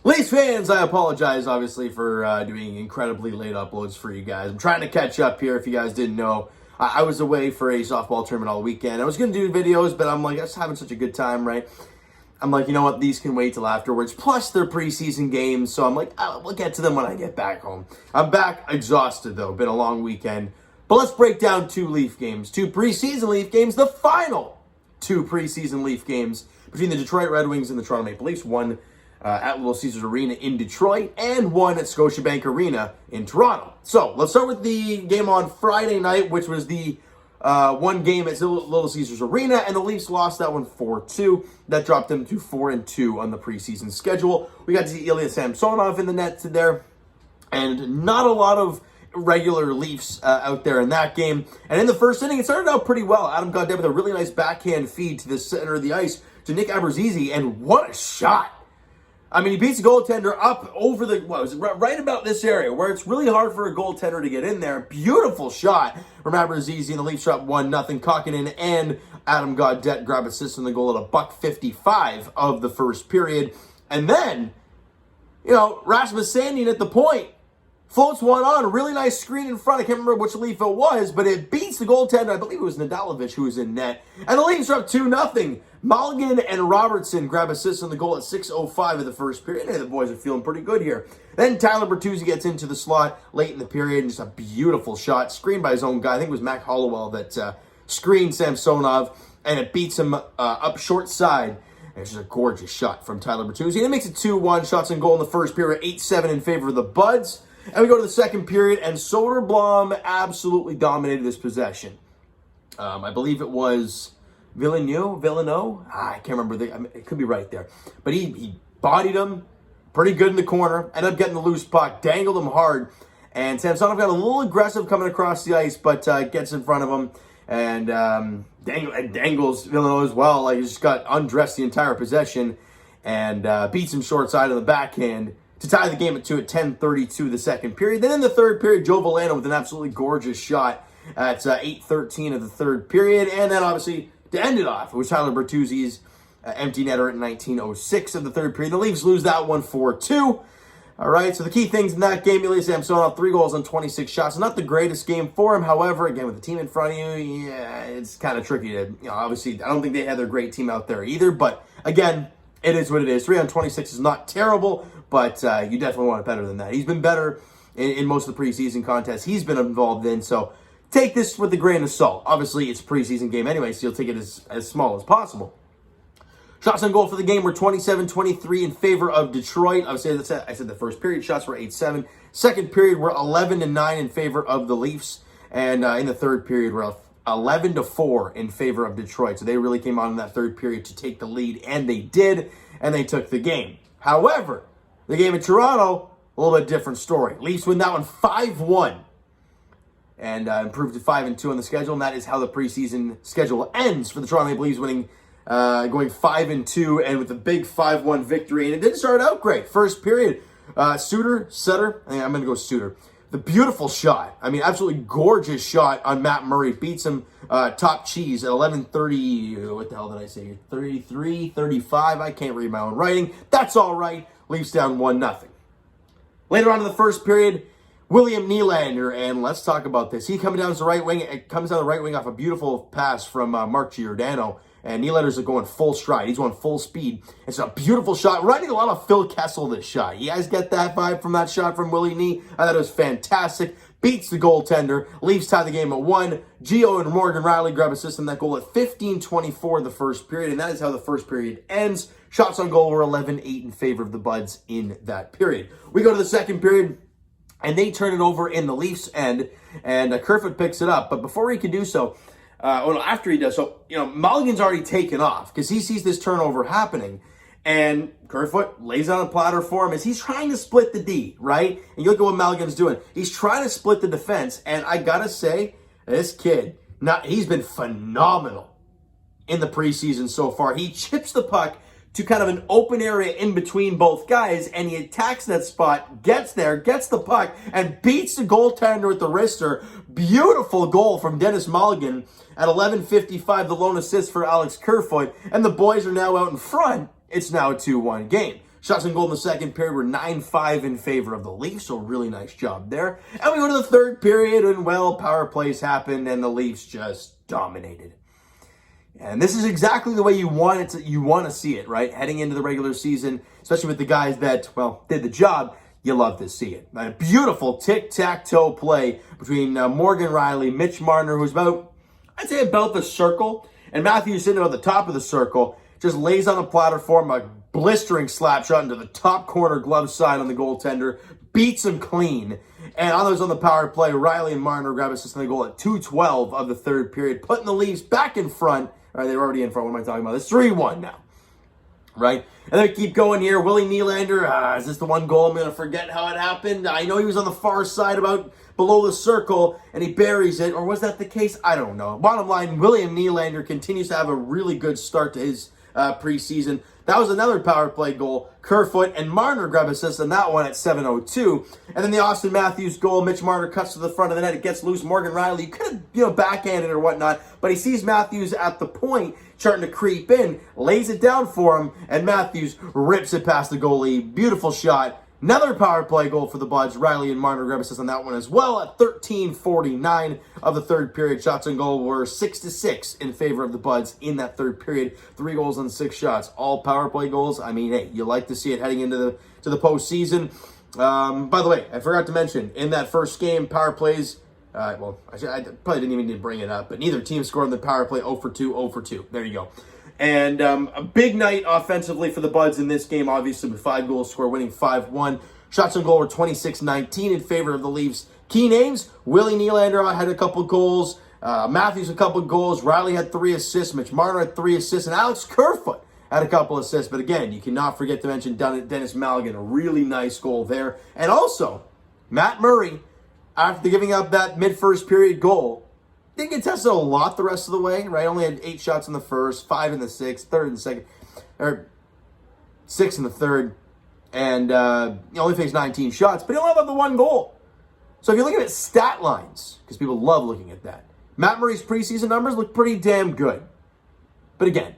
Leafs fans, I apologize, obviously, for doing incredibly late uploads for you guys. I'm trying to catch up here, if you guys didn't know. I was away for a softball tournament all weekend. I was going to do videos, but I'm like, I was having such a good time, right? I'm like, you know what, these can wait till afterwards. Plus, they're preseason games, so I'm like, we'll get to them when I get back home. I'm back exhausted, though. Been a long weekend. But let's break down two Leaf games. Two preseason Leaf games, the final two preseason Leaf games between the Detroit Red Wings and the Toronto Maple Leafs. One at Little Caesars Arena in Detroit, and one at Scotiabank Arena in Toronto. So, let's start with the game on Friday night, which was the one game at Little Caesars Arena, and the Leafs lost that one 4-2. That dropped them to 4-2 on the preseason schedule. We got to see Ilya Samsonov in the net there, and not a lot of regular Leafs out there in that game. And in the first inning, it started out pretty well. Adam got down with a really nice backhand feed to the center of the ice to Nick Aube-Kubel, and what a shot! I mean, he beats the goaltender up over the, right about this area where it's really hard for a goaltender to get in there. Beautiful shot from Aube-Kubel, and the Leafs drop 1-0. Kokkonen and Adam Gaudette grab assists on the goal at $1:55 of the first period. And then, Rasmus Sandin at the point floats one on, a really nice screen in front. I can't remember which Leaf it was, but it beats the goaltender. I believe it was Nedeljkovic who was in net. And the Leafs are up 2-0. Mulligan and Robertson grab assists on the goal at 6:05 of the first period. Hey, the boys are feeling pretty good here. Then Tyler Bertuzzi gets into the slot late in the period, and just a beautiful shot, screened by his own guy. I think it was Mac Hollowell that screened Samsonov, and it beats him up short side. And it's just a gorgeous shot from Tyler Bertuzzi. And it makes it 2-1. Shots on goal in the first period, 8-7 in favor of the Buds. And we go to the second period, and Soderblom absolutely dominated this possession. I believe it was Villeneuve? I can't remember. It could be right there. But he bodied him pretty good in the corner, ended up getting the loose puck, dangled him hard, and Samsonov got a little aggressive coming across the ice, but gets in front of him and dangles Villeneuve as well. Like, he just got undressed the entire possession and beats him short side of the backhand to tie the game at 2 at 10:32 the second period. Then in the third period, Joe Veleno with an absolutely gorgeous shot at 8:13 of the third period. And then obviously to end it off, it was Tyler Bertuzzi's empty netter at 19:06 of the third period. The Leafs lose that one 4-2. All right, so the key things in that game, Ilya Samsonov, 3 goals on 26 shots. Not the greatest game for him. However, again, with the team in front of you, yeah, it's kind of tricky to, obviously, I don't think they had their great team out there either. But again, it is what it is. 3 on 26 is not terrible, but you definitely want it better than that. He's been better in most of the preseason contests he's been involved in, so take this with a grain of salt. Obviously, it's a preseason game anyway, so you'll take it as small as possible. Shots on goal for the game were 27-23 in favor of Detroit. I said the first period shots were 8-7. Second period were 11-9 in favor of the Leafs. And in the third period, we're 11-4 in favor of Detroit. So they really came on in that third period to take the lead, and they did, and they took the game. However, the game in Toronto, a little bit different story. Leafs win that one 5-1 and improved to 5-2 on the schedule, and that is how the preseason schedule ends for the Toronto Maple Leafs, winning, going 5-2, and with a big 5-1 victory. And it didn't start out great. First period, Suter, I think I'm going to go Suter. The beautiful shot, I mean, absolutely gorgeous shot on Matt Murray. Beats him top cheese at 11:30, what the hell did I say? 33, 35, I can't read my own writing. That's all right. Leafs down 1-0. Later on in the first period, William Nylander, and let's talk about this. He coming down the right wing. It comes down the right wing off a beautiful pass from Mark Giordano, and Nylander's going full stride. He's going full speed. It's a beautiful shot. Reminding a lot of Phil Kessel, this shot. You guys get that vibe from that shot from Willie Nee? I thought it was fantastic. Beats the goaltender. Leafs tie the game at 1. Gio and Morgan Riley grab assist on that goal at 15:24 the first period, and that is how the first period ends. Shots on goal were 11-8 in favor of the Buds in that period. We go to the second period, and they turn it over in the Leafs' end, and Kerfoot picks it up. But before he can do so, after he does so, Mulligan's already taken off because he sees this turnover happening. And Kerfoot lays on a platter for him as he's trying to split the D, right? And you look at what Mulligan's doing. He's trying to split the defense. And I got to say, this kid, he's been phenomenal in the preseason so far. He chips the puck to kind of an open area in between both guys, and he attacks that spot, gets there, gets the puck, and beats the goaltender with the wrister. Beautiful goal from Dennis Mulligan at 11:55, the lone assist for Alex Kerfoot, and the boys are now out in front. It's now a 2-1 game. Shots on goal in the second period were 9-5 in favor of the Leafs, so really nice job there. And we go to the third period, and, well, power plays happened, and the Leafs just dominated. And this is exactly the way you want to see it, right? Heading into the regular season, especially with the guys that, well, did the job, you love to see it. A beautiful tic-tac-toe play between Morgan Rielly, Mitch Marner, who's I'd say about the circle, and Matthews sitting at the top of the circle, just lays on a platter for him, a blistering slap shot into the top corner glove side on the goaltender, beats him clean. And on those on the power play, Rielly and Marner grab assist on the goal at 2:12 of the third period, putting the Leafs back in front. All right, they're already in front. What am I talking about? It's 3-1 now, right? And then we keep going here. Willie Nylander, is this the one goal? I'm going to forget how it happened. I know he was on the far side about below the circle, and he buries it. Or was that the case? I don't know. Bottom line, William Nylander continues to have a really good start to his preseason. That was another power play goal. Kerfoot and Marner grab assist on that one at 7:02. And then the Austin Matthews goal. Mitch Marner cuts to the front of the net. It gets loose. Morgan Rielly, you could have, backhanded or whatnot, but he sees Matthews at the point, starting to creep in, lays it down for him, and Matthews rips it past the goalie. Beautiful shot. Another power play goal for the Buds. Rielly and Marner grab assist on that one as well at 13:49 of the third period. Shots on goal were 6-6 in favor of the Buds in that third period. 3 goals on 6 shots. All power play goals. I mean, hey, you like to see it heading into the postseason. By the way, I forgot to mention, in that first game, power plays, I probably didn't even need to bring it up, but neither team scored on the power play. 0-for-2, 0-for-2. There you go. And a big night offensively for the Buds in this game, obviously, with 5 goals scored, winning 5-1. Shots on goal were 26-19 in favor of the Leafs. Key names, Willie Nylander had a couple goals, Matthews a couple goals, Rielly had 3 assists, Mitch Marner had 3 assists, and Alex Kerfoot had a couple assists. But again, you cannot forget to mention Dennis Malgin, a really nice goal there. And also, Matt Murray, after giving up that mid-first period goal, didn't get tested a lot the rest of the way, right? Only had 8 shots in the first, 5 in the sixth, 3rd in the second, or 6 in the third, and he only faced 19 shots, but he only had the 1 goal. So if you're looking at stat lines, because people love looking at that, Matt Murray's preseason numbers look pretty damn good. But again,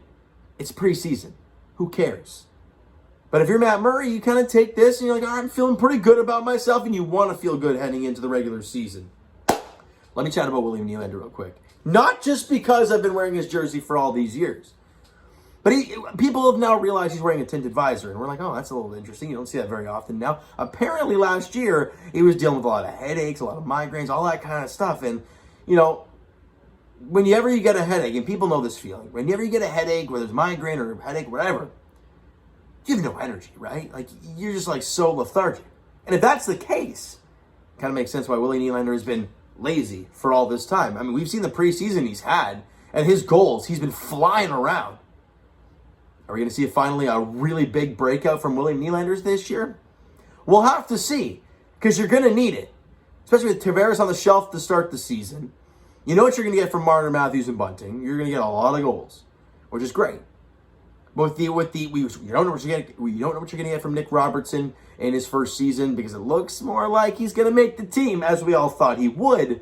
it's preseason. Who cares? But if you're Matt Murray, you kind of take this and you're like, all right, I'm feeling pretty good about myself, and you want to feel good heading into the regular season. Let me chat about William Nylander real quick. Not just because I've been wearing his jersey for all these years, but people have now realized he's wearing a tinted visor, and we're like, oh, that's a little interesting. You don't see that very often now. Apparently last year, he was dealing with a lot of headaches, a lot of migraines, all that kind of stuff. And, whenever you get a headache, and people know this feeling, whenever you get a headache, whether it's migraine or headache, whatever, you have no energy, right? Like, you're just like so lethargic. And if that's the case, it kind of makes sense why Willie Nylander has been lazy for all this time. I mean, we've seen the preseason he's had, and his goals, he's been flying around. Are we going to see finally a really big breakout from William Nylander this year? We'll have to see, because you're going to need it, especially with Tavares on the shelf to start the season. You know what you're going to get from Marner, Matthews, and Bunting. You're going to get a lot of goals, which is great. But you don't know what you're going to get from Nick Robertson in his first season, because it looks more like he's going to make the team, as we all thought he would.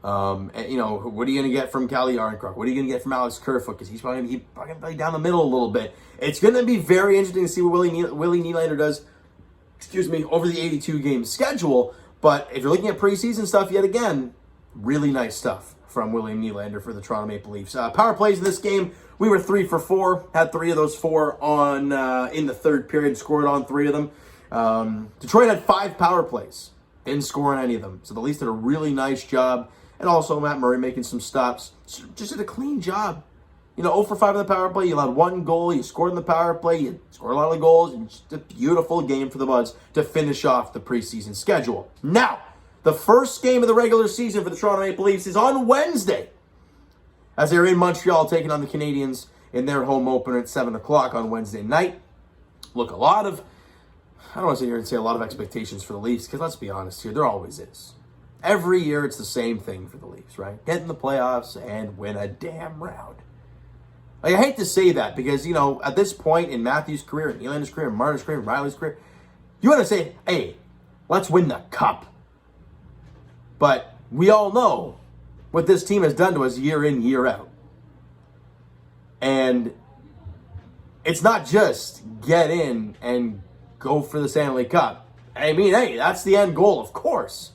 What are you going to get from Calle Yarncroc? What are you going to get from Alex Kerfoot? Because he's probably going to play down the middle a little bit. It's going to be very interesting to see what Willie Nylander does, over the 82-game schedule. But if you're looking at preseason stuff, yet again, really nice stuff from William Nylander for the Toronto Maple Leafs. Power plays in this game, we were 3 for 4. Had 3 of those 4 on in the third period. Scored on 3 of them. Detroit had 5 power plays. Didn't score on any of them. So the Leafs did a really nice job. And also Matt Murray making some stops. Just did a clean job. 0 for 5 on the power play. You allowed 1 goal. You scored in the power play. You scored a lot of goals. And just a beautiful game for the Buds to finish off the preseason schedule. Now, the first game of the regular season for the Toronto Maple Leafs is on Wednesday, as they're in Montreal taking on the Canadiens in their home opener at 7 o'clock on Wednesday night. Look, I don't want to sit here and say a lot of expectations for the Leafs, because let's be honest here, there always is. Every year it's the same thing for the Leafs, right? Get in the playoffs and win a damn round. Like, I hate to say that because, at this point in Matthews' career, and Nylander's career, and Marner's career, and Rielly's career, you want to say, hey, let's win the cup. But we all know what this team has done to us year in, year out. And it's not just get in and go for the Stanley Cup. I mean, hey, that's the end goal, of course.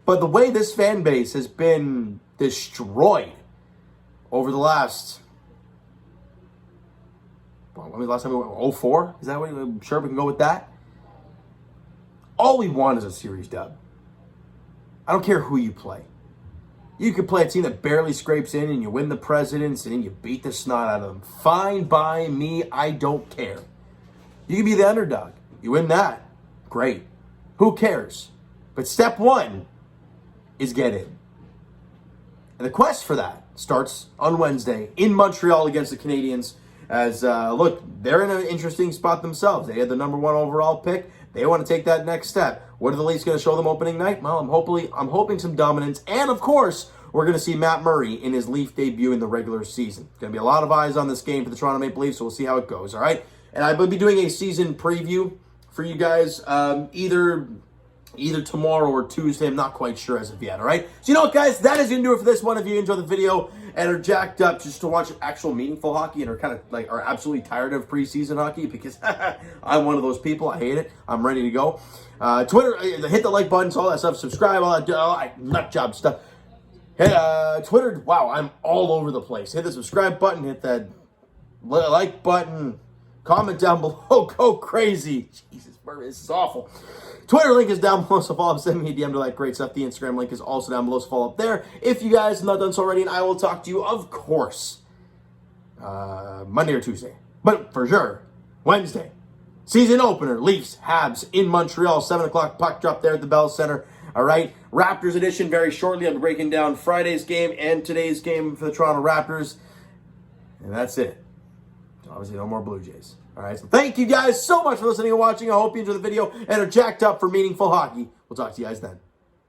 But the way this fan base has been destroyed over the last, when was the last time we went? 04? Is that what? I'm sure we can go with that. All we want is a series dub. I don't care who you play. You could play a team that barely scrapes in and you win the Presidents and you beat the snot out of them. Fine by me. I don't care. You can be the underdog. You win that. Great. Who cares? But step one is get in. And the quest for that starts on Wednesday in Montreal against the Canadiens. As, look, they're in an interesting spot themselves. They had the number 1 overall pick. They want to take that next step. What are the Leafs going to show them opening night? Well, I'm hoping some dominance. And, of course, we're going to see Matt Murray in his Leaf debut in the regular season. Going to be a lot of eyes on this game for the Toronto Maple Leafs, so we'll see how it goes, all right? And I will be doing a season preview for you guys either tomorrow or Tuesday. I'm not quite sure as of yet, all right? So you know what, guys? That is going to do it for this one. If you enjoyed the video and are jacked up just to watch actual meaningful hockey and are kind of like are absolutely tired of preseason hockey, because I'm one of those people. I hate it. I'm ready to go. Twitter, hit the like buttons, all that stuff. Subscribe, all that nut job stuff. Hey, Twitter, wow, I'm all over the place. Hit the subscribe button, hit that like button, comment down below, go crazy. Jesus, this is awful. Twitter link is down below, so follow up, send me a DM to that great stuff. The Instagram link is also down below, so follow up there if you guys have not done so already, and I will talk to you, of course, Monday or Tuesday. But for sure, Wednesday. Season opener, Leafs, Habs in Montreal, 7 o'clock puck drop there at the Bell Center. All right, Raptors edition very shortly. I'll be breaking down Friday's game and today's game for the Toronto Raptors. And that's it. Obviously, no more Blue Jays. All right, so thank you guys so much for listening and watching. I hope you enjoyed the video and are jacked up for meaningful hockey. We'll talk to you guys then.